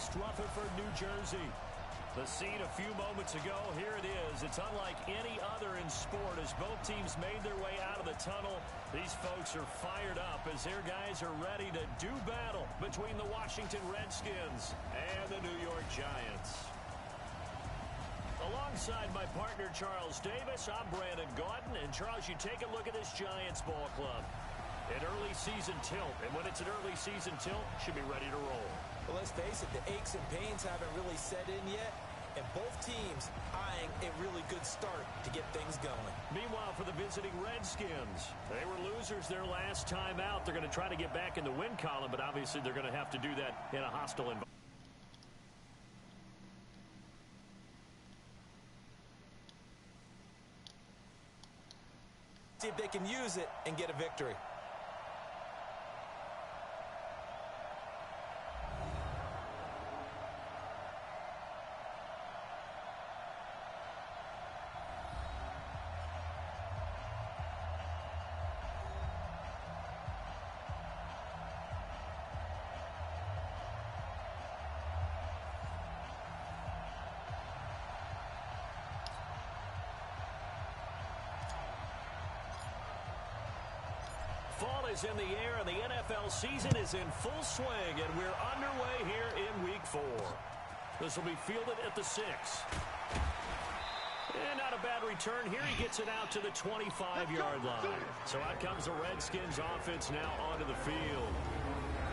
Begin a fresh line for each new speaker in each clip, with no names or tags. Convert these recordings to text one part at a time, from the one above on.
East Rutherford, New Jersey. The scene a few moments ago, here it is. It's unlike any other in sport as both teams made their way out of the tunnel. These folks are fired up as their guys are ready to do battle between the Washington Redskins and the New York Giants. Alongside my partner, Charles Davis, I'm Brandon Gaudin. And, Charles, you take a look at this Giants ball club. An early season tilt, and when it's an early season tilt, should be ready to roll.
Well, let's face it, the aches and pains haven't really set in yet, and both teams eyeing a really good start to get things going.
Meanwhile, for the visiting Redskins, they were losers their last time out. They're going to try to get back in the win column, but obviously they're going to have to do that in a hostile environment.
See if they can use it and get a victory.
Fall is in the air, and the NFL season is in full swing, and we're underway here in Week 4. This will be fielded at the 6. And not a bad return here. He gets it out to the 25-yard line. So out comes the Redskins offense now onto the field.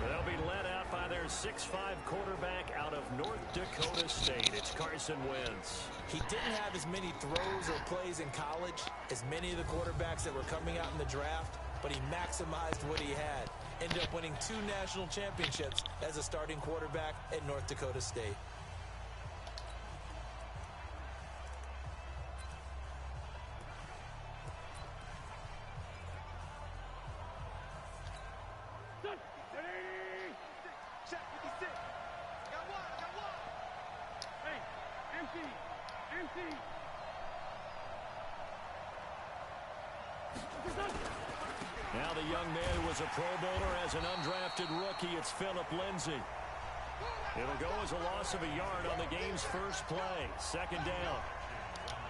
They'll be led out by their 6'5 quarterback out of North Dakota State. It's Carson Wentz.
He didn't have as many throws or plays in college as many of the quarterbacks that were coming out in the draft, but he maximized what he had. Ended up winning 2 national championships as a starting quarterback at North Dakota State.
Now the young man who was a Pro Bowler as an undrafted rookie, it's Phillip Lindsay. It'll go as a loss of a yard on the game's first play. Second down.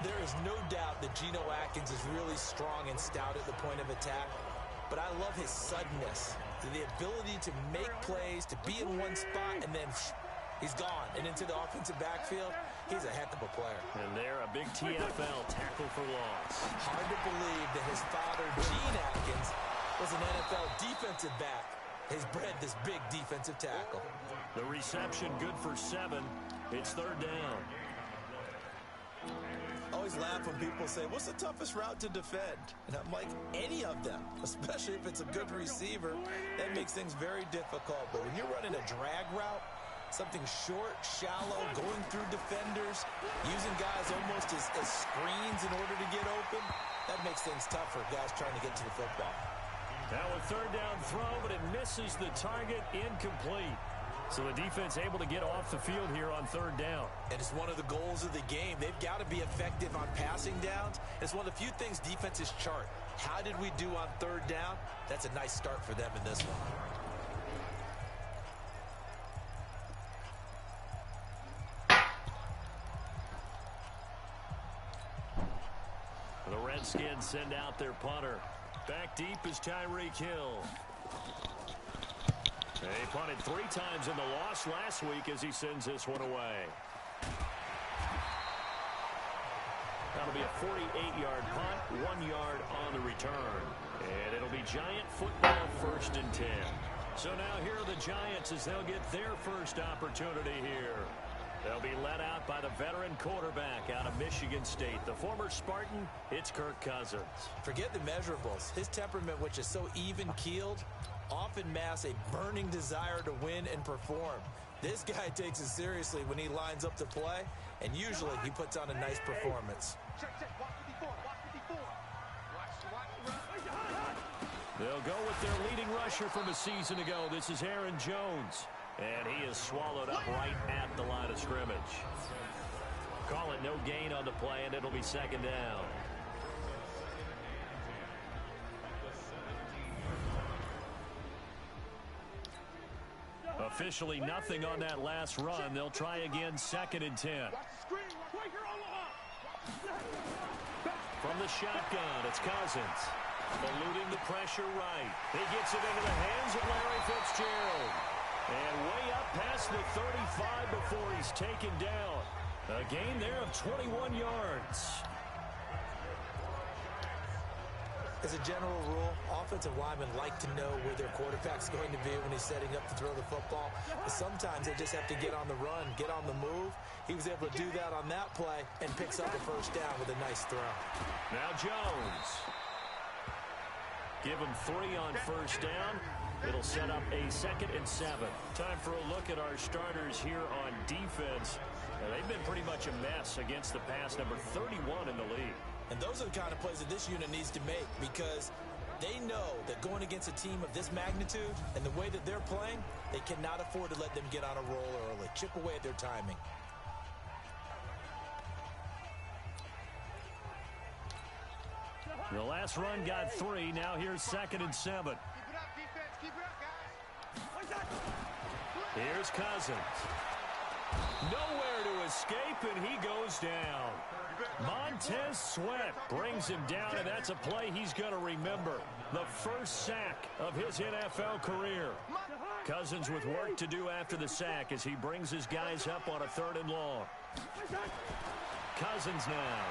There is no doubt that Geno Atkins is really strong and stout at the point of attack, but I love his suddenness, the ability to make plays, to be in one spot, and then he's gone and into the offensive backfield. He's a heck of a player.
And there, a big TFL tackle for loss.
Hard to believe that his father, Gene Atkins, was an NFL defensive back. Has bred this big defensive tackle.
The reception good for 7. It's third down.
I always laugh when people say, what's the toughest route to defend? And I'm like, any of them, especially if it's a good receiver. That makes things very difficult. But when you're running a drag route, something short, shallow, going through defenders, using guys almost as screens in order to get open, that makes things tough for guys trying to get to the football.
Now a third down throw, but it misses the target, incomplete. So the defense able to get off the field here on third down.
And it's one of the goals of the game. They've got to be effective on passing downs. It's one of the few things defenses chart. How did we do on third down? That's a nice start for them in this one.
The Redskins send out their punter. Back deep is Tyreek Hill. They punted 3 times in the loss last week as he sends this one away. That'll be a 48-yard punt, 1 yard on the return. And it'll be Giant football, 1st and 10. So now here are the Giants as they'll get their first opportunity here. They'll be led out by the veteran quarterback out of Michigan State. The former Spartan, it's Kirk Cousins.
Forget the measurables. His temperament, which is so even-keeled, often masks a burning desire to win and perform. This guy takes it seriously when he lines up to play, and usually he puts on a nice performance.
They'll go with their leading rusher from a season ago. This is Aaron Jones. And he is swallowed up right at the line of scrimmage. Call it no gain on the play, and it'll be second down. A Officially nothing on that last run. They'll try again, 2nd and 10. From the shotgun, it's Cousins. Eluding the pressure right. He gets it into the hands of Larry Fitzgerald. And way up past the 35 before he's taken down. A gain there of 21 yards.
As a general rule, offensive linemen like to know where their quarterback's going to be when he's setting up to throw the football. But sometimes they just have to get on the run, get on the move. He was able to do that on that play and picks up a first down with a nice throw.
Now Jones. Give him 3 on first down. It'll set up a 2nd and 7. Time for a look at our starters here on defense. They've been pretty much a mess against the pass, number 31 in the league.
And those are the kind of plays that this unit needs to make because they know that going against a team of this magnitude and the way that they're playing, they cannot afford to let them get on a roll early. Chip away at their timing.
The last run got 3. Now here's 2nd and 7. Here's Cousins. Nowhere to escape, and he goes down. Montez Sweat brings him down, and that's a play he's going to remember. The first sack of his NFL career. Cousins with work to do after the sack as he brings his guys up on a 3rd and long. Cousins now.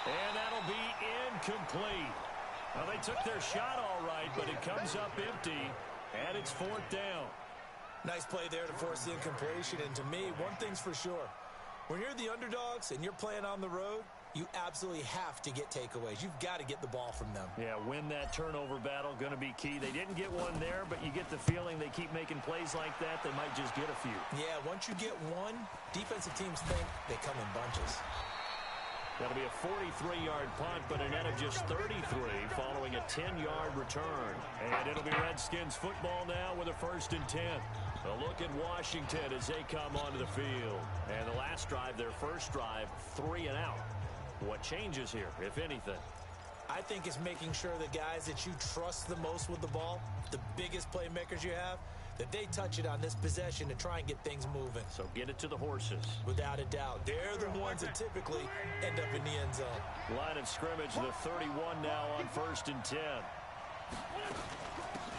And that'll be incomplete. Well, they took their shot all right, but it comes up empty, and it's 4th down.
Nice play there to force the incompletion. And to me, one thing's for sure. When you're the underdogs and you're playing on the road, you absolutely have to get takeaways. You've got to get the ball from them.
Yeah, win that turnover battle, going to be key. They didn't get one there, but you get the feeling they keep making plays like that, they might just get a few. Yeah,
once you get one, defensive teams think they come in bunches.
That'll be a 43-yard punt, but a net of just 33 following a 10-yard return. And it'll be Redskins football now with a 1st and 10. A look at Washington as they come onto the field. And the last drive, their first drive, 3 and out. What changes here, if anything?
I think it's making sure the guys that you trust the most with the ball, the biggest playmakers you have, that they touch it on this possession to try and get things moving.
So get it to the horses.
Without a doubt. They're the ones that typically end up in the end zone.
Line of scrimmage, the 31 now on 1st and 10.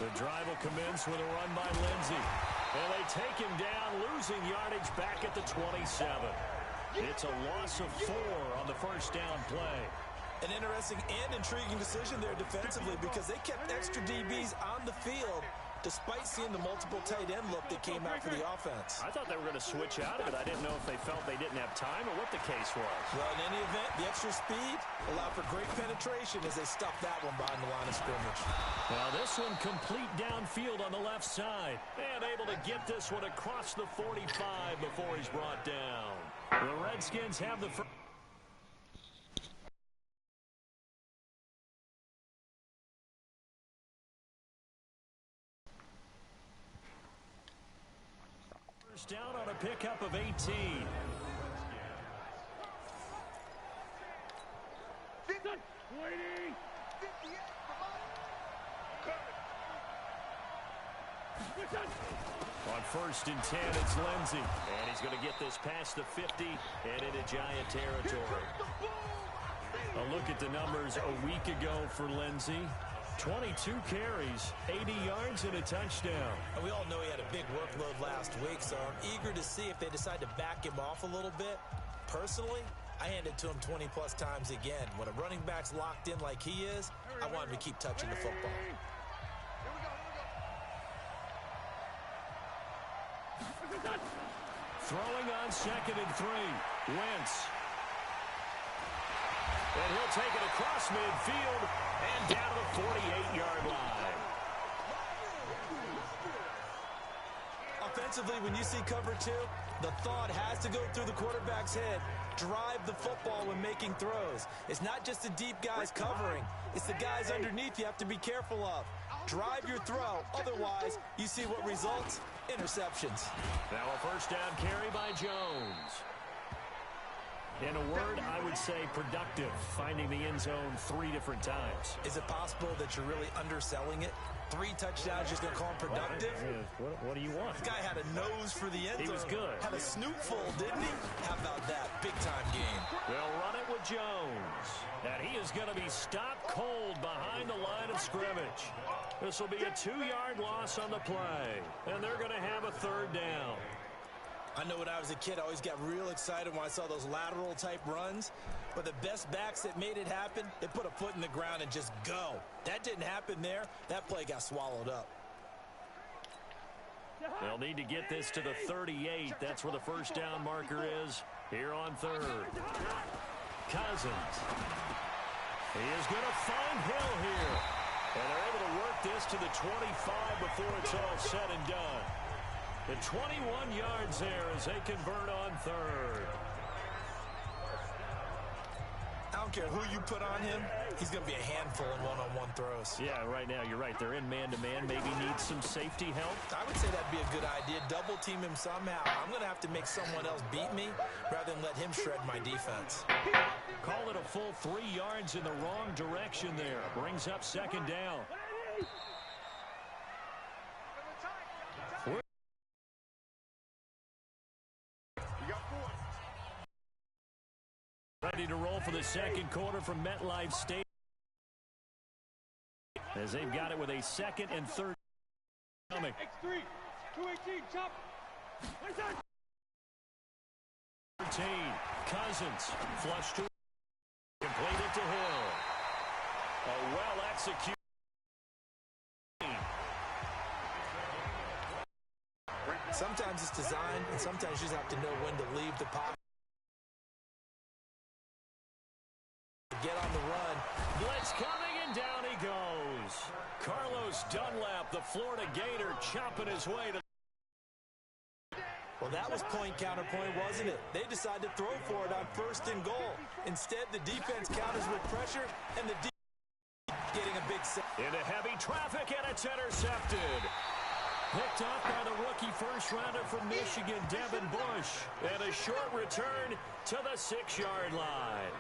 The drive will commence with a run by Lindsey. And they take him down, losing yardage back at the 27. It's a loss of 4 on the first down play.
An interesting and intriguing decision there defensively because they kept extra DBs on the field despite seeing the multiple tight end look that came out for the offense.
I thought they were going to switch out of it. I didn't know if they felt they didn't have time or what the case was.
Well, in any event, the extra speed allowed for great penetration as they stuffed that one behind the line of scrimmage.
Now this one complete downfield on the left side. And able to get this one across the 45 before he's brought down. The Redskins have the first. Down on a pickup of 18. On 1st and 10, it's Lindsey. And he's going to get this past the 50 and into Giant territory. A look at the numbers a week ago for Lindsey. 22 carries, 80 yards, and a touchdown.
And we all know he had a big workload last week, so I'm eager to see if they decide to back him off a little bit. Personally, I hand it to him 20-plus times again. When a running back's locked in like he is, I want him to keep touching the football.
Throwing on 2nd and 3. Wentz. And he'll take it across midfield and down to the 48-yard line.
Offensively, when you see cover 2, the thought has to go through the quarterback's head. Drive the football when making throws. It's not just the deep guys covering. It's the guys underneath you have to be careful of. Drive your throw. Otherwise, you see what results? Interceptions.
Now a first down carry by Jones. In a word, I would say productive, finding the end zone 3 different times.
Is it possible that you're really underselling it? 3 touchdowns, just going to call him productive?
What do you want?
This guy had a nose for the end zone.
He was good.
Had a snootful, didn't he? How about that? Big-time game.
They'll run it with Jones. And he is going to be stopped cold behind the line of scrimmage. This will be a 2-yard loss on the play. And they're going to have a 3rd down.
I know when I was a kid, I always got real excited when I saw those lateral-type runs. But the best backs that made it happen, they put a foot in the ground and just go. That didn't happen there. That play got swallowed up.
They'll need to get this to the 38. That's where the first down marker is here on 3rd. Cousins. He is going to find Hill here. And they're able to work this to the 25 before it's all said and done. The 21 yards there as they convert on 3rd.
I don't care who you put on him. He's going to be a handful in one-on-one throws.
Yeah, right now, you're right. They're in man-to-man. Maybe need some safety help.
I would say that'd be a good idea. Double team him somehow. I'm going to have to make someone else beat me rather than let him shred my defense.
Call it a full 3 yards in the wrong direction there. Brings up 2nd down. Ready to roll for the 2nd quarter from MetLife Stadium. As they've got it with a 2nd and 3rd coming.
X3, 218, chop.
13. Cousins flushed to completed to Hill. A well-executed.
Sometimes it's designed, and sometimes you just have to know when to leave the pocket. Get on the run.
Blitz coming, and down he goes. Carlos Dunlap, the Florida Gator, chopping his way to.
Well, that was point counterpoint, wasn't it? They decided to throw for it on 1st and goal. Instead, the defense counters with pressure, and the defense getting a big set.
Into heavy traffic, and it's intercepted. Picked up by the rookie first-rounder from Michigan, Devin Bush. And a short return to the 6-yard line.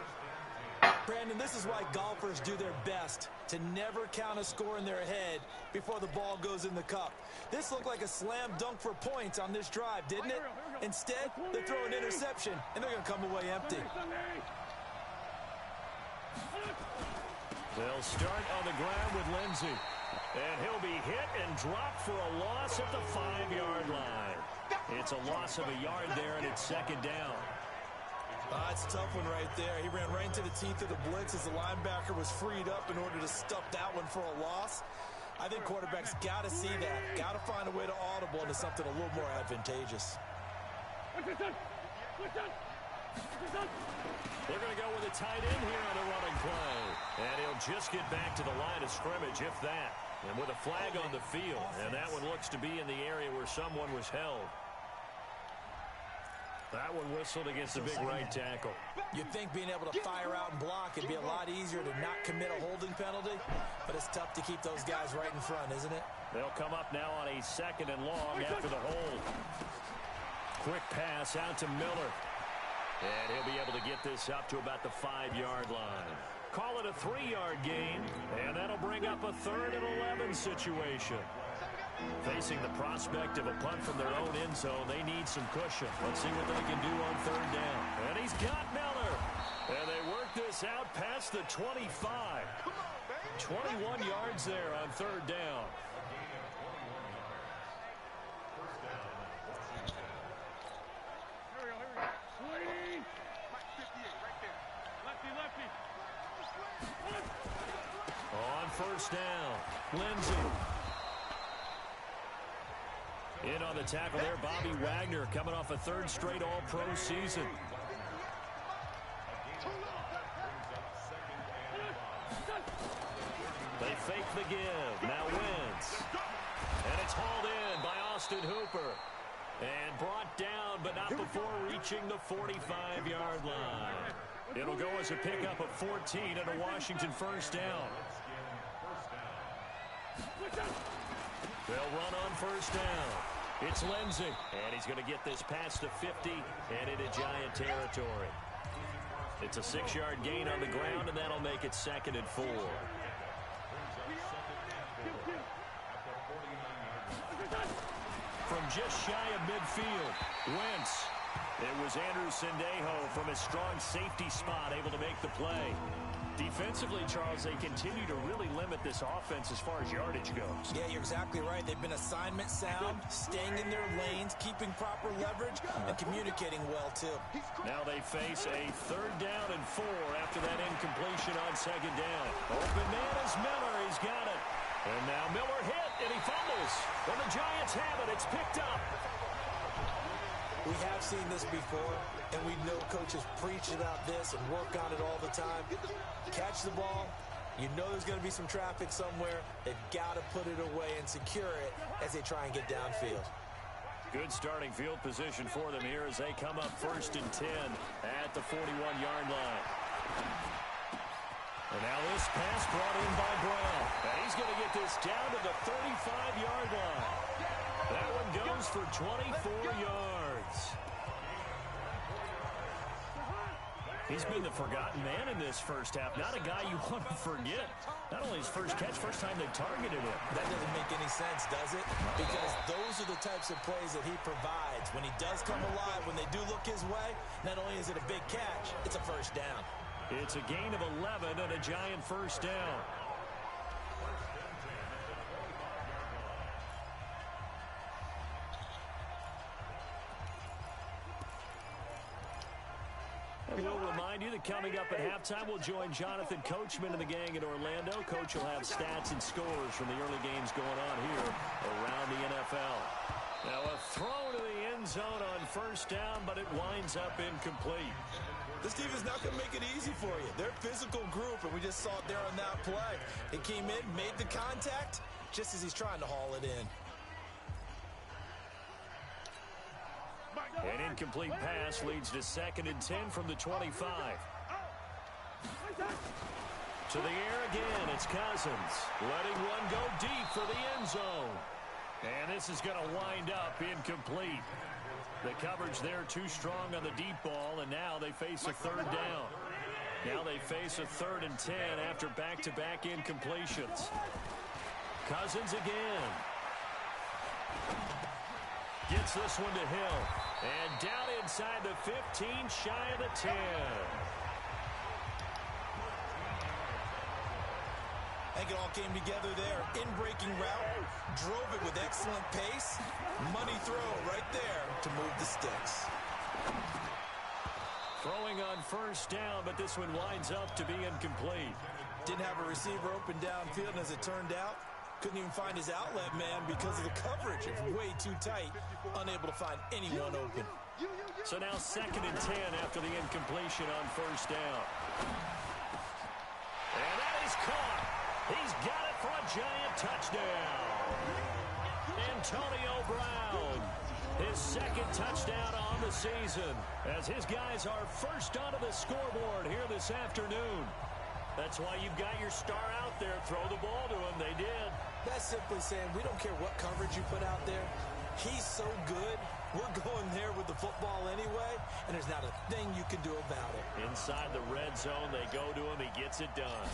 Brandon, this is why golfers do their best to never count a score in their head before the ball goes in the cup. This looked like a slam dunk for points on this drive, didn't it? Instead, they throw an interception, and they're going to come away empty.
They'll start on the ground with Lindsey. And he'll be hit and dropped for a loss at the 5-yard line. It's a loss of a yard there, and it's 2nd down.
It's a tough one right there. He ran right into the teeth of the blitz as the linebacker was freed up in order to stuff that one for a loss. I think quarterbacks got to see that. Got to find a way to audible into something a little more advantageous.
They're going to go with a tight end here on the running play. And he'll just get back to the line of scrimmage, if that. And with a flag on the field. And that one looks to be in the area where someone was held. That one whistled against the big right tackle.
You'd think being able to fire out and block it'd be a lot easier to not commit a holding penalty, but it's tough to keep those guys right in front, isn't it?
They'll come up now on a 2nd and long after the hold. Quick pass out to Miller. And he'll be able to get this up to about the 5-yard line. Call it a 3-yard gain, and that'll bring up a 3rd and 11 situation. Facing the prospect of a punt from their own end zone, they need some cushion. Let's see what they can do on 3rd down. And he's got Miller. And they work this out past the 25. 21 yards there on 3rd down. On 1st down, Lindsey. In on the tackle there, Bobby Wagner coming off a 3rd straight All-Pro season. They fake the give. Now Wentz. And it's hauled in by Austin Hooper. And brought down, but not before reaching the 45-yard line. It'll go as a pickup of 14 and a Washington 1st down. They'll run on 1st down. It's Lindsey. And he's going to get this past the 50 and into Giant territory. It's a 6-yard gain on the ground, and that'll make it 2nd and 4. from just shy of midfield. Wentz. It was Andrew Sendejo from his strong safety spot able to make the play. Defensively, Charles, they continue to really limit this offense as far as yardage goes.
Yeah, you're exactly right. They've been assignment sound, staying in their lanes, keeping proper leverage, and communicating well, too.
Now they face a 3rd down and 4 after that incompletion on 2nd down. Open man is Miller. He's got it. And now Miller hit, and he fumbles. And the Giants have it. It's picked up.
We have seen this before, and we know coaches preach about this and work on it all the time. Catch the ball. You know there's going to be some traffic somewhere. They've got to put it away and secure it as they try and get downfield.
Good starting field position for them here as they come up 1st and 10 at the 41-yard line. And now this pass brought in by Brown. And he's going to get this down to the 35-yard line. That one goes for 24 yards. He's been the forgotten man in this first half. Not a guy you want to forget. Not only his first catch, first time they targeted him.
That doesn't make any sense, does it? Because those are the types of plays that he provides. When he does come alive, when they do look his way, not only is it a big catch, it's a first down.
It's a gain of 11 and a Giant first down. We'll remind you that coming up at halftime, we'll join Jonathan Coachman and the gang in Orlando. Coach will have stats and scores from the early games going on here around the NFL. Now a throw to the end zone on 1st down, but it winds up incomplete.
This team is not going to make it easy for you. They're a physical group, and we just saw it there on that play. He came in, made the contact, just as he's trying to haul it in.
An incomplete pass leads to 2nd and 10 from the 25. To the air again, it's Cousins. Letting one go deep for the end zone. And this is going to wind up incomplete. The coverage there too strong on the deep ball, and now they face a 3rd down. Now they face a 3rd and 10 after back-to-back incompletions. Cousins again. Gets this one to Hill. And down inside the 15, shy of the 10.
I think it all came together there. In-breaking route, drove it with excellent pace. Money throw right there to move the sticks.
Throwing on 1st down, but this one winds up to be incomplete.
Didn't have a receiver open downfield, and as it turned out, couldn't even find his outlet man because of the coverage. It's way too tight, unable to find anyone open.
So now 2nd and 10 after the incompletion on 1st down. And that is caught. He's got it for a Giant touchdown. Antonio Brown, his 2nd touchdown on the season, as his guys are first onto the scoreboard here this afternoon. That's why you've got your star out there. Throw the ball to him. They did.
That's simply saying we don't care what coverage you put out there. He's so good. We're going there with the football anyway, and there's not a thing you can do about it.
Inside the red zone, they go to him. He gets it done.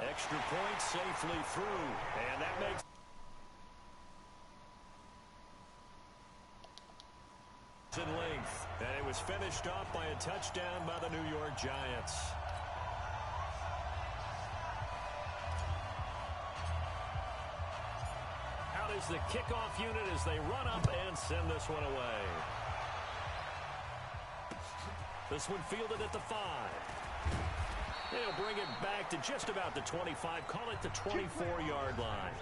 Extra point safely through, and that makes in length, and it was finished off by a touchdown by the New York Giants. Out is the kickoff unit as they run up and send this one away. This one fielded at the 5. They'll bring it back to just about the 25. Call it the 24-yard line.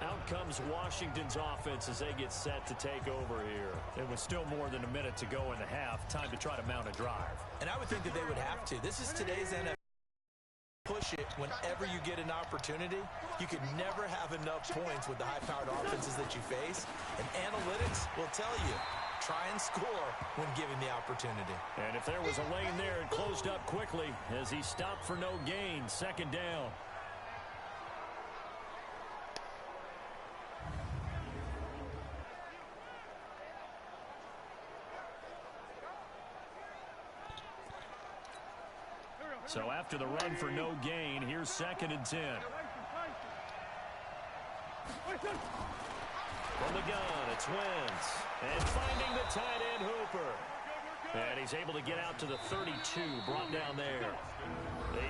Out comes Washington's offense as they get set to take over here. It was still more than a minute to go in the half. Time to try to mount a drive.
And I would think that they would have to. This is today's NFL. Push it whenever you get an opportunity. You could never have enough points with the high-powered offenses that you face. And analytics will tell you, try and score when given the opportunity.
And if there was a lane there, it closed up quickly as he stopped for no gain. 2nd down. So after the run for no gain, here's 2nd and 10. From the gun, it's Wentz. And finding the tight end Hooper. And he's able to get out to the 32, brought down there.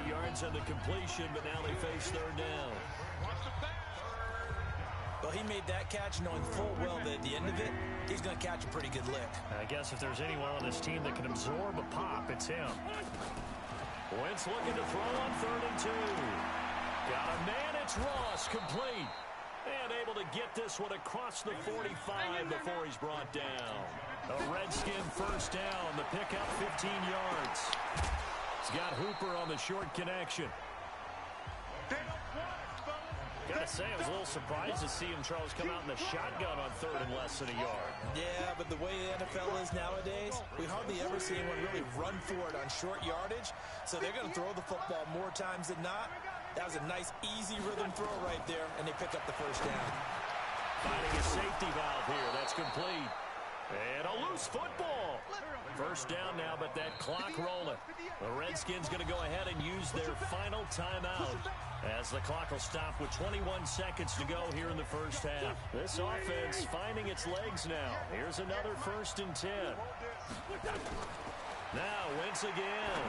8 yards on the completion, but now they face third down.
Well, he made that catch knowing full well that at the end of it, he's going to catch a pretty good lick.
I guess if there's anyone on this team that can absorb a pop, it's him. Wentz looking to throw on 3rd and 2. Got a man, it's Ross, complete. And able to get this one across the 45 before he's brought down. A Redskin first down, the pickup 15 yards. He's got Hooper on the short connection. Gotta say, I was a little surprised to see him, Charles, come out in the shotgun on 3rd and less than a yard.
Yeah, but the way the NFL is nowadays, we hardly ever see anyone really run for it on short yardage. So they're going to throw the football more times than not. That was a nice, easy rhythm throw right there, and they pick up the first down.
Finding a safety valve here. That's complete. And a loose football. First down now, but that clock rolling. The Redskins going to go ahead and use their final timeout as the clock will stop with 21 seconds to go here in the first half. This offense finding its legs now. Here's another 1st and 10. Now Wentz again.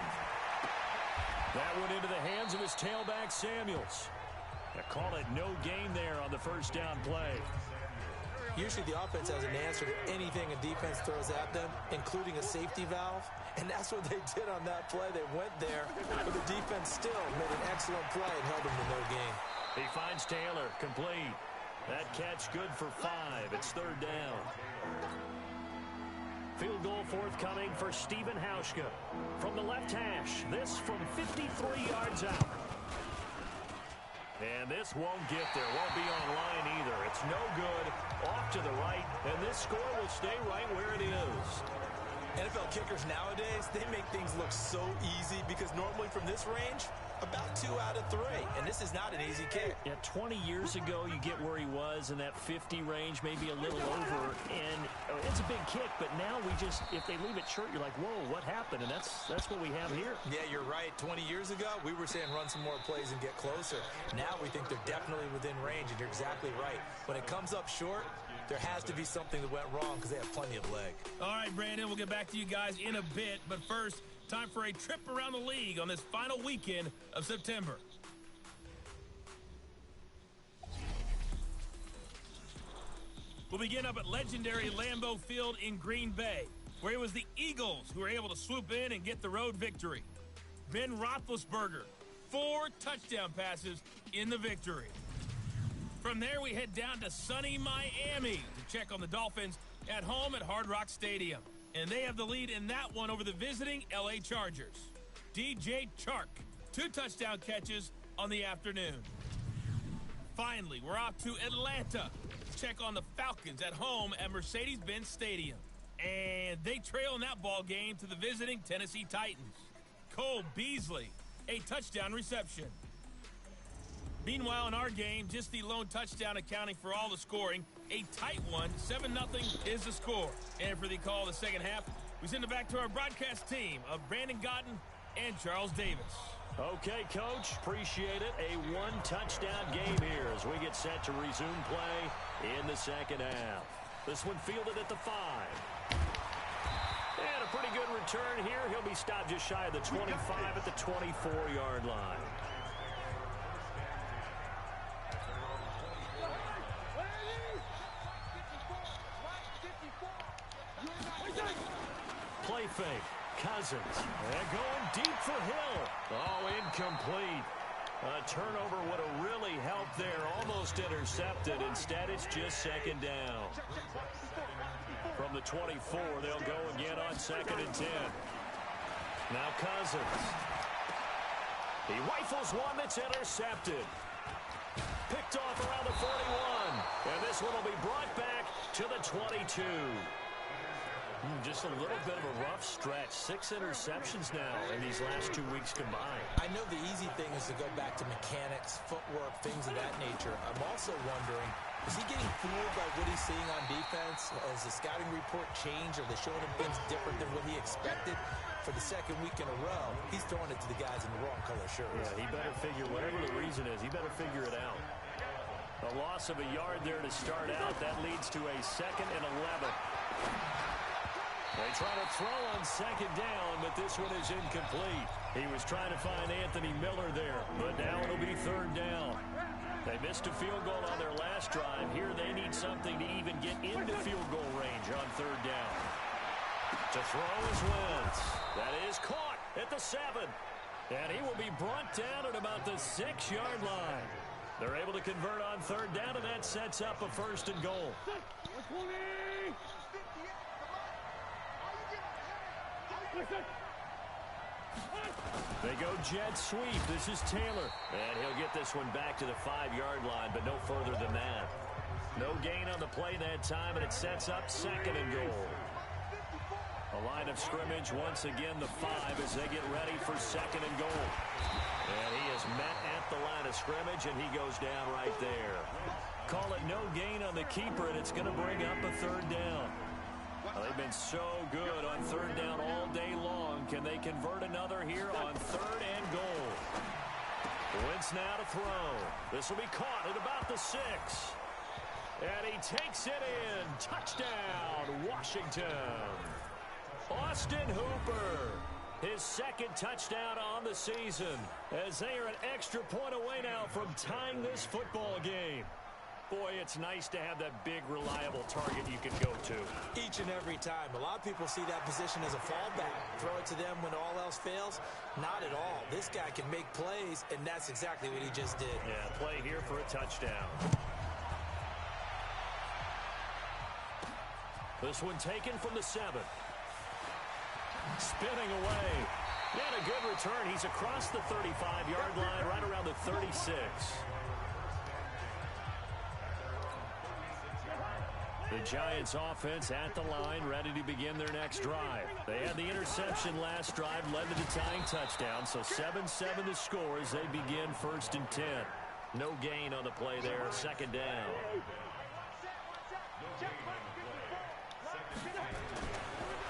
That went into the hands of his tailback, Samuels. They call it no gain there on the first down play.
Usually the offense has an answer to anything a defense throws at them, including a safety valve. And that's what they did on that play. They went there, but the defense still made an excellent play and held them to no gain.
He finds Taylor, complete. That catch good for 5. It's 3rd down. Field goal forthcoming for Stephen Hauschka. From the left hash, this from 53 yards out. And this won't get there, won't be on line either. It's no good, off to the right, and this score will stay right where it is.
NFL kickers nowadays, they make things look so easy because normally from this range, about 2 out of 3. And this is not an easy kick.
Yeah, 20 years ago, you get where he was in that 50 range, maybe a little over. And it's a big kick, but now we just, if they leave it short, you're like, whoa, what happened? And that's what we have here.
Yeah, you're right. 20 years ago, we were saying run some more plays and get closer. Now we think they're definitely within range, and you're exactly right. When it comes up short, there has to be something that went wrong because they have plenty of leg.
All right, Brandon, we'll get back to you guys in a bit. But first, time for a trip around the league on this final weekend of September. We'll begin up at legendary Lambeau Field in Green Bay, where it was the Eagles who were able to swoop in and get the road victory. Ben Roethlisberger, 4 touchdown passes in the victory. From there, we head down to sunny Miami to check on the Dolphins at home at Hard Rock Stadium. And they have the lead in that one over the visiting L.A. Chargers. DJ Chark, 2 touchdown catches on the afternoon. Finally, we're off to Atlanta to check on the Falcons at home at Mercedes-Benz Stadium. And they trail in that ball game to the visiting Tennessee Titans. Cole Beasley, a touchdown reception. Meanwhile, in our game, just the lone touchdown accounting for all the scoring. A tight one, 7-0 is the score. And for the call of the second half, we send it back to our broadcast team of Brandon Gotten and Charles Davis.
Okay, Coach, appreciate it. A 1-touchdown game here as we get set to resume play in the second half. This one fielded at the 5. And a pretty good return here. He'll be stopped just shy of the 25 at the 24-yard line. Play fake. Cousins. And going deep for Hill. Oh, incomplete. A turnover would have really helped there. Almost intercepted. Instead, it's just second down. From the 24, they'll go again on 2nd and 10. Now Cousins. He rifles one that's intercepted. Picked off around the 41. And this one will be brought back to the 22. Just a little bit of a rough stretch. 6 interceptions now in these last 2 weeks combined.
I know the easy thing is to go back to mechanics, footwork, things of that nature. I'm also wondering, is he getting fooled by what he's seeing on defense? Has the scouting report changed? Are they showing him things different than what he expected? For the second week in a row, he's throwing it to the guys in the wrong color shirts.
Yeah, he better figure, whatever the reason is, he better figure it out. A loss of a yard there to start out. That leads to a 2nd and 11. They try to throw on 2nd down, but this one is incomplete. He was trying to find Anthony Miller there, but now it'll be 3rd down. They missed a field goal on their last drive. Here they need something to even get into field goal range on 3rd down. To throw is Wentz. That is caught at the 7. And he will be brought down at about the 6-yard line. They're able to convert on 3rd down, and that sets up a 1st and goal. They go jet sweep. This is Taylor. And he'll get this one back to the 5-yard line, but no further than that. No gain on the play that time, and it sets up 2nd and goal. A line of scrimmage, once again the 5 as they get ready for 2nd and goal. And he is met at the line of scrimmage, and he goes down right there. Call it no gain on the keeper, and it's going to bring up a 3rd down. Well, they've been so good on 3rd down all day long. Can they convert another here on 3rd and goal? Wentz now to throw. This will be caught at about the 6. And he takes it in. Touchdown, Washington. Austin Hooper, his 2nd touchdown on the season, as they are an extra point away now from tying this football game. Boy, it's nice to have that big, reliable target you can go to.
Each and every time. A lot of people see that position as a fallback. Throw it to them when all else fails. Not at all. This guy can make plays, and that's exactly what he just did.
Yeah, play here for a touchdown. This one taken from the 7. Spinning away. And a good return. He's across the 35-yard line, right around the 36. The Giants offense at the line, ready to begin their next drive. They had the interception last drive, led to the tying touchdown, so 7-7 the score as they begin 1st and 10. No gain on the play there, 2nd down.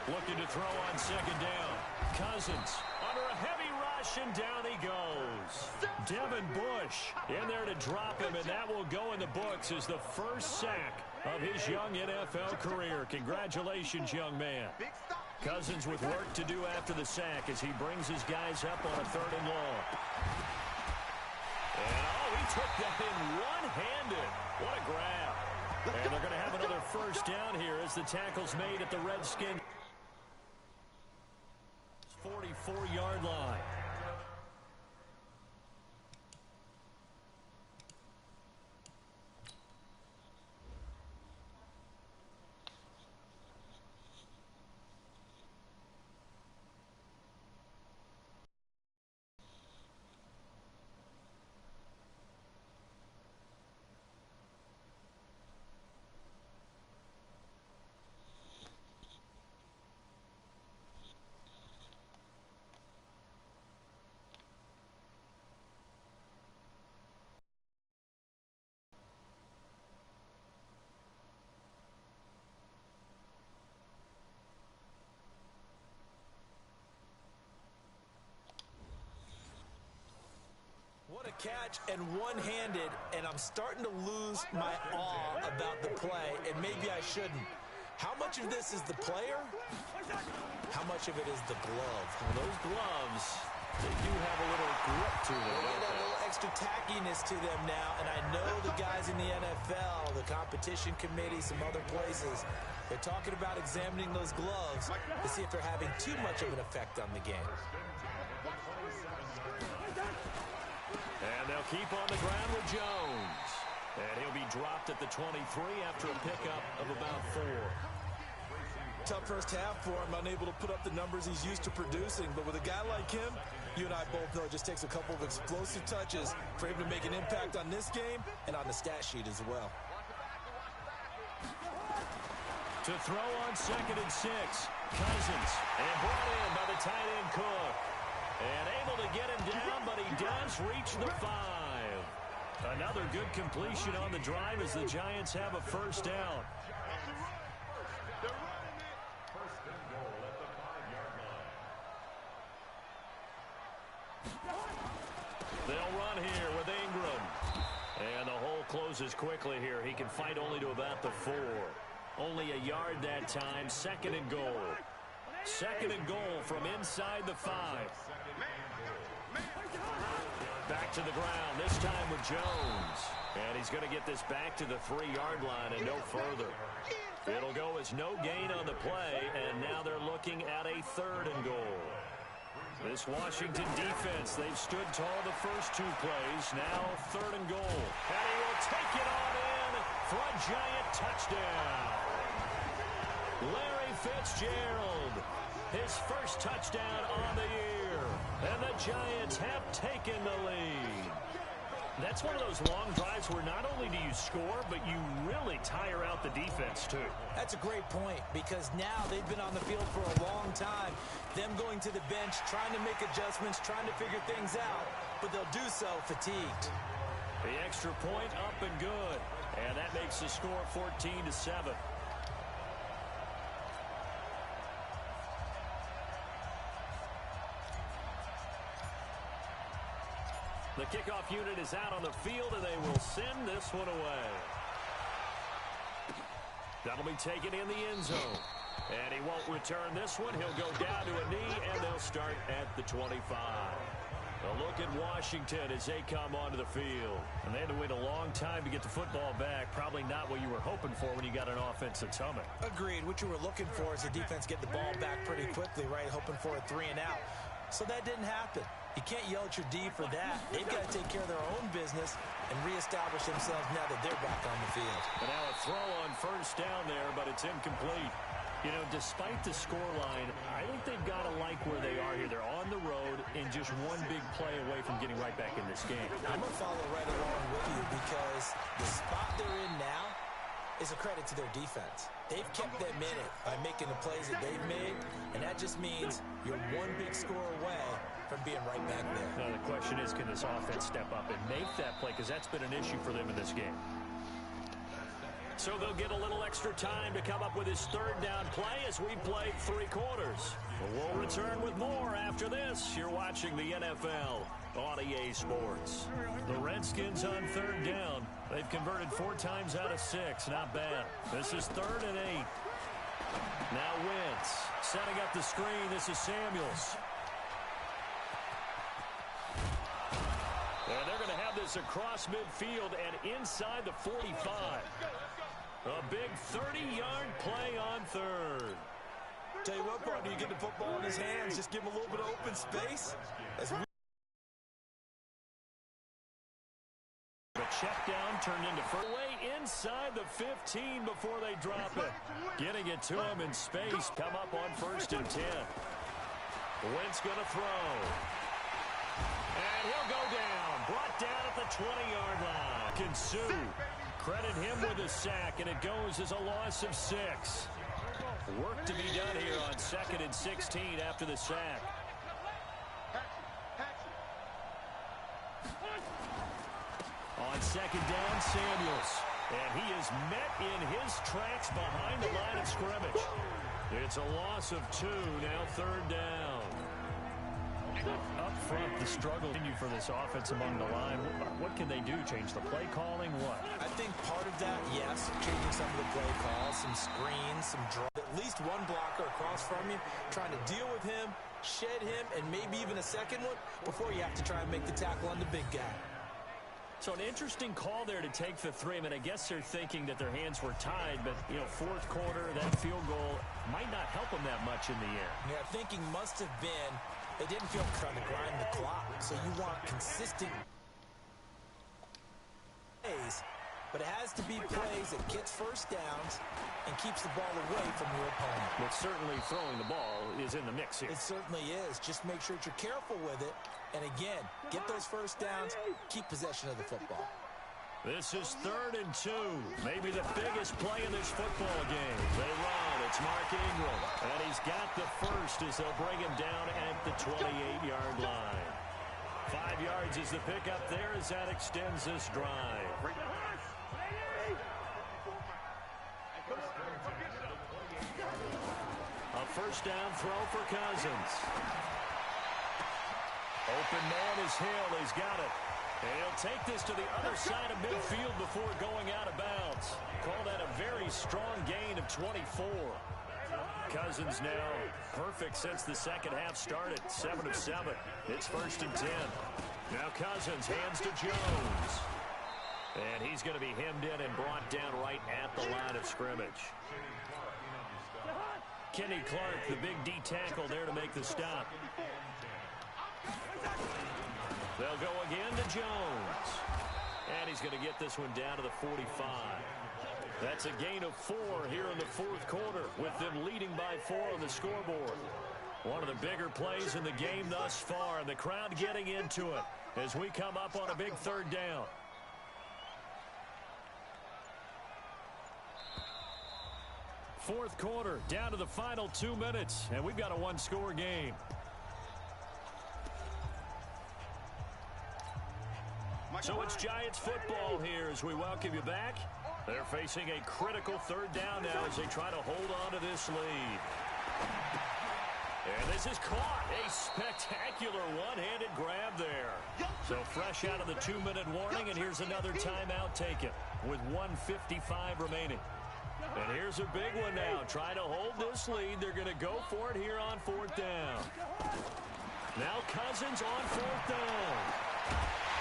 Looking to throw on 2nd down. Cousins under a heavy rush, and down he goes. Devin Bush in there to drop him, and that will go in the books as the first sack of his young NFL career. Congratulations, young man. Cousins with work to do after the sack as he brings his guys up on a 3rd and long. And, he took that in one-handed. What a grab. And they're going to have another 1st down here as the tackle's made at the Redskins 44-yard line.
What a catch, and one-handed, and I'm starting to lose my awe about the play, and maybe I shouldn't. How much of this is the player? How much of it is the glove?
Well, those gloves, they do have a little grip to them.
They got a little extra tackiness to them now, and I know the guys in the NFL, the competition committee, some other places, they're talking about examining those gloves to see if they're having too much of an effect on the game.
And they'll keep on the ground with Jones. And he'll be dropped at the 23 after a pickup of about 4.
Tough first half for him, unable to put up the numbers he's used to producing. But with a guy like him, you and I both know it just takes a couple of explosive touches for him to make an impact on this game and on the stat sheet as well.
To throw on 2nd and 6. Cousins. And brought in by the tight end Cook. And able to get him down, but he does reach the 5. Another good completion on the drive as the Giants have a 1st down. They'll run here with Ingram. And the whole closes quickly here. He can fight only to about the 4. Only a yard that time. Second and goal. Second and goal from inside the 5. Back to the ground, this time with Jones. And he's going to get this back to the 3-yard line and no further. It'll go as no gain on the play, and now they're looking at a 3rd and goal. This Washington defense, they've stood tall the first 2 plays. Now 3rd and goal. And he will take it on in for a giant touchdown. Larry Fitzgerald, his first touchdown on the year. And the Giants have taken the lead. That's one of those long drives where not only do you score, but you really tire out the defense, too.
That's a great point, because now they've been on the field for a long time. Them going to the bench, trying to make adjustments, trying to figure things out, but they'll do so fatigued.
The extra point up and good. And that makes the score 14-7. The kickoff unit is out on the field, and they will send this one away. That'll be taken in the end zone. And he won't return this one. He'll go down to a knee, and they'll start at the 25. A look at Washington as they come onto the field. And they had to wait a long time to get the football back. Probably not what you were hoping for when you got an offense that's humming.
Agreed. What you were looking for is the defense get the ball back pretty quickly, right? Hoping for a 3 and out. So that didn't happen. You can't yell at your D for that. They've got to take care of their own business and reestablish themselves now that they're back on the field.
And now a throw on first down there, but it's incomplete. You know, despite the scoreline, I think they've got to like where they are here. They're on the road and just one big play away from getting right back in this game.
I'm going to follow right along with you, because the spot they're in now is a credit to their defense. They've kept them in it by making the plays that they've made, and that just means you're one big score away from being right back there.
Now the question is, can this offense step up and make that play? Because that's been an issue for them in this game. So they'll get a little extra time to come up with his 3rd down play as we play 3 quarters. We'll return with more after this. You're watching the NFL on EA Sports. The Redskins on 3rd down. They've converted 4 times out of 6. Not bad. This is 3rd and 8. Now Wentz setting up the screen. This is Samuels. And they're going to have this across midfield and inside the 45. A big 30-yard play on 3rd.
Tell you what, partner, you get the football in his hands, just give him a little bit of open space. That's
the check down turned into way inside the 15 before they drop it. Getting it to him in space. Come up on 1st and 10. Wentz going to throw. And he'll go down. Brought down at the 20-yard line. Kinsu. Credit him with a sack, and it goes as a loss of 6. Work to be done here on 2nd and 16 after the sack. On 2nd down, Samuels. And he is met in his tracks behind the line of scrimmage. It's a loss of 2, now 3rd down. Up front, the struggle continue for this offense among the line. What can they do? Change the play calling? What?
I think part of that, yes, changing some of the play calls, some screens, some draw. At least one blocker across from you, trying to deal with him, shed him, and maybe even a second one before you have to try and make the tackle on the big guy.
So an interesting call there to take the 3. I mean, I guess they're thinking that their hands were tied, but, you know, 4th quarter, that field goal might not help them that much in the end.
Yeah, thinking must have been they didn't feel trying to grind the clock, so you want consistent plays, but it has to be plays that gets first downs and keeps the ball away from your opponent.
But certainly throwing the ball is in the mix here.
It certainly is. Just make sure that you're careful with it, and again, get those first downs, keep possession of the football.
This is 3rd and 2. Maybe the biggest play in this football game. They run. It's Mark Ingram. And he's got the first as they'll bring him down at the 28-yard line. 5 yards is the pickup there as that extends this drive. A first down throw for Cousins. Open man is Hill. He's got it. And he'll take this to the other side of midfield before going out of bounds. Call that a very strong gain of 24. Cousins now perfect since the second half started. 7 of 7. It's 1st and 10. Now Cousins hands to Jones. And he's going to be hemmed in and brought down right at the line of scrimmage. Kenny Clark, the big D tackle there to make the stop. They'll go again to Jones. And he's going to get this one down to the 45. That's a gain of 4 here in the fourth quarter, with them leading by 4 on the scoreboard. One of the bigger plays in the game thus far, and the crowd getting into it as we come up on a big 3rd down. Fourth quarter, down to the final 2 minutes, and we've got a one-score game. So it's Giants football here as we welcome you back. They're facing a critical 3rd down now as they try to hold on to this lead. And this is caught. A spectacular one-handed grab there. So fresh out of the 2-minute warning, and here's another timeout taken with 1:55 remaining. And here's a big one now. Trying to hold this lead. They're going to go for it here on 4th down. Now Cousins on 4th down.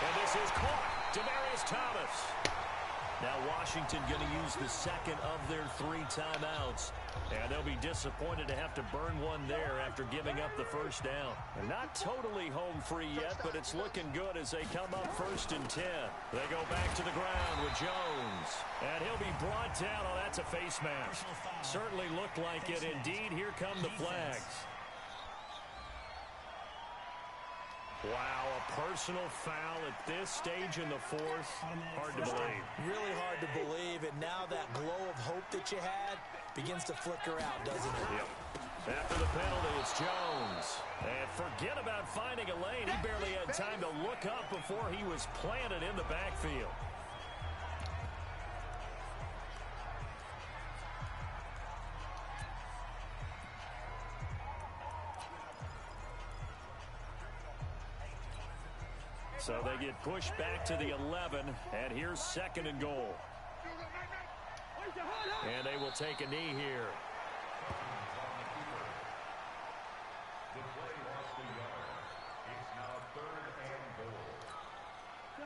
And this is caught. Demaryius Thomas. Now Washington going to use the second of their 3 timeouts. And they'll be disappointed to have to burn one there after giving up the 1st down. And not totally home free yet, but it's looking good as they come up 1st and 10. They go back to the ground with Jones. And he'll be brought down. Oh, that's a face mask. Certainly looked like it. Indeed, here come the flags. Wow, a personal foul at this stage in the fourth. Hard to believe.
Really hard to believe, and now that glow of hope that you had begins to flicker out, doesn't it?
Yep. After the penalty, it's Jones. And forget about finding a lane. He barely had time to look up before he was planted in the backfield. So they get pushed back to the 11, and here's 2nd and goal. And they will take a knee here.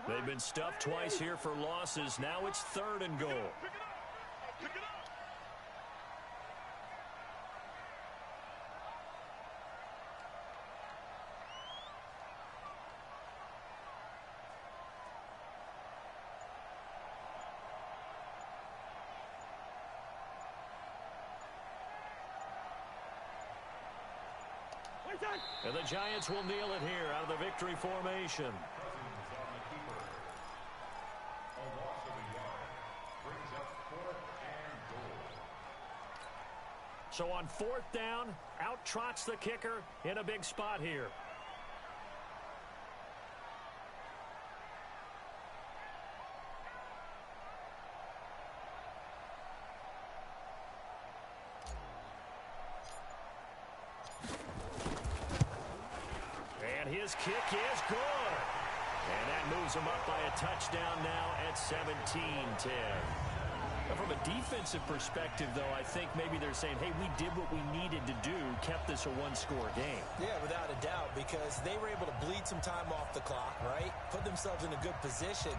They've been stuffed twice here for losses. Now it's 3rd and goal. And the Giants will kneel it here out of the victory formation. So on 4th down, out trots the kicker in a big spot here. His kick is good. And that moves him up by a touchdown now at 17-10. From a defensive perspective, though, I think maybe they're saying, hey, we did what we needed to do, kept this a one-score game.
Yeah, without a doubt, because they were able to bleed some time off the clock, right? Put themselves in a good position,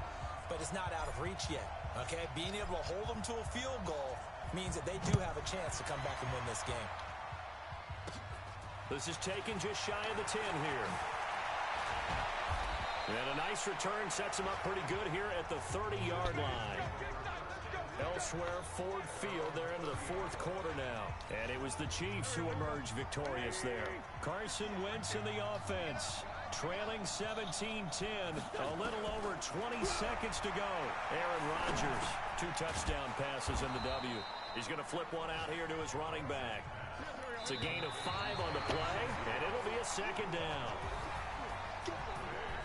but it's not out of reach yet, okay? Being able to hold them to a field goal means that they do have a chance to come back and win this game.
This is taken just shy of the 10 here. And a nice return sets him up pretty good here at the 30-yard line. Elsewhere, Ford Field, they're into the fourth quarter now. And it was the Chiefs who emerged victorious there. Carson Wentz in the offense, trailing 17-10, a little over 20 seconds to go. Aaron Rodgers, 2 touchdown passes in the W. He's going to flip one out here to his running back. It's a gain of 5 on the play, and it'll be a 2nd down.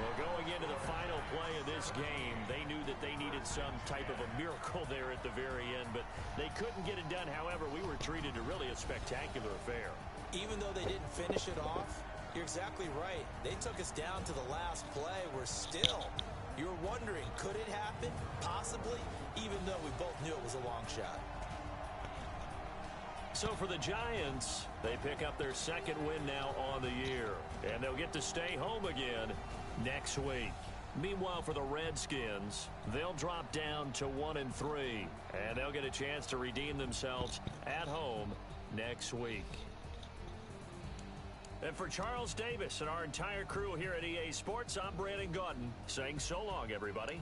Well, going into the final play of this game, they knew that they needed some type of a miracle there at the very end, but they couldn't get it done. However, we were treated to really a spectacular affair.
Even though they didn't finish it off, you're exactly right. They took us down to the last play. We're still You were wondering, could it happen? Possibly, even though we both knew it was a long shot.
So for the Giants, they pick up their second win now on the year. And they'll get to stay home again next week. Meanwhile, for the Redskins, they'll drop down to 1-3. And they'll get a chance to redeem themselves at home next week. And for Charles Davis and our entire crew here at EA Sports, I'm Brandon Gaudin saying so long, everybody.